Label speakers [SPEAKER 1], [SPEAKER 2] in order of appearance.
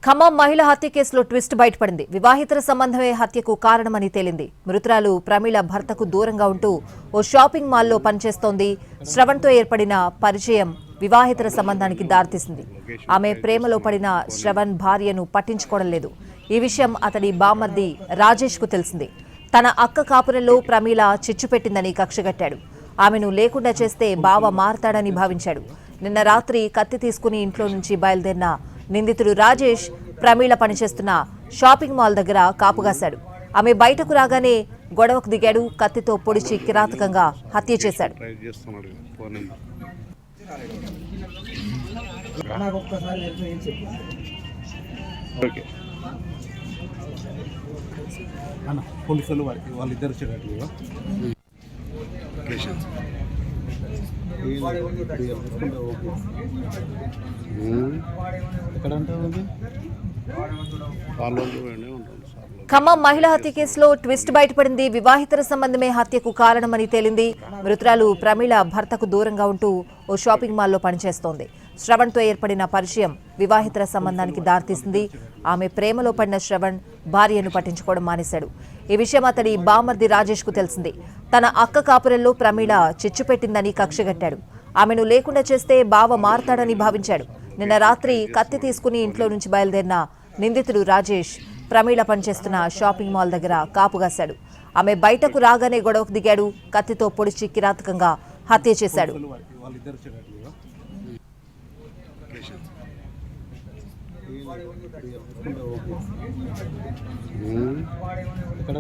[SPEAKER 1] ఖమ్మం మహిళ హత్య కేసులో ట్విస్ట్ బయటపడింది. వివాహితర సంబంధమే హత్యకు కారణమని తేలింది. మృతురాలు ప్రమీల భర్తకు దూరంగా ఉంటూ ఓ షాపింగ్ మాల్లో పనిచేస్తోంది. శ్రవణ్తో ఏర్పడిన పరిచయం వివాహితర సంబంధానికి దారితీసింది. ఆమె ప్రేమలో పడిన శ్రవణ్ భార్యను పట్టించుకోవడం లేదు. ఈ విషయం అతడి బామర్ది రాజేష్ కు తెలిసింది. తన అక్క కాపురంలో ప్రమీల చిచ్చు పెట్టిందని కక్షగట్టాడు. ఆమెను లేకుండా చేస్తే బావ మారతాడని భావించాడు. నిన్న రాత్రి కత్తి తీసుకుని ఇంట్లో నుంచి బయలుదేరిన నిందితుడు రాజేష్ ప్రమీల పనిచేస్తున్న షాపింగ్ మాల్ దగ్గర కాపుగాశాడు. ఆమె బయటకు రాగానే గొడవకు దిగాడు. కత్తితో పొడిచి కిరాతకంగా హత్య చేశాడు. ఖమ్మం మహిళ హత్య కేసులో ట్విస్ట్ బయటపడింది. వివాహితర సంబంధమే హత్యకు కారణమని తేలింది. మృతురాలు ప్రమీల భర్తకు దూరంగా ఉంటూ ఓ షాపింగ్ మాల్లో పనిచేస్తోంది. శ్రవణ్తో ఏర్పడిన పరిచయం వివాహితర సంబంధానికి దారితీసింది. ఆమె ప్రేమలో పడిన శ్రవణ్ భార్యను పట్టించుకోవడం మానేశాడు. ఈ విషయం అతడి బామర్ది రాజేష్ కు తెలిసింది. తన అక్క కాపురంలో ప్రమీల చిచ్చు పెట్టిందని కక్షగట్టాడు. ఆమెను లేకుండా చేస్తే బావ మారతాడని భావించాడు. నిన్న రాత్రి కత్తి తీసుకుని ఇంట్లో నుంచి బయలుదేరిన నిందితుడు రాజేష్ ప్రమీల పనిచేస్తున్న షాపింగ్ మాల్ దగ్గర కాపుగాశాడు. ఆమె బయటకు రాగానే గొడవకు దిగాడు. కత్తితో పొడిచి కిరాతకంగా హత్య చేశాడు.
[SPEAKER 2] ఎక్కడ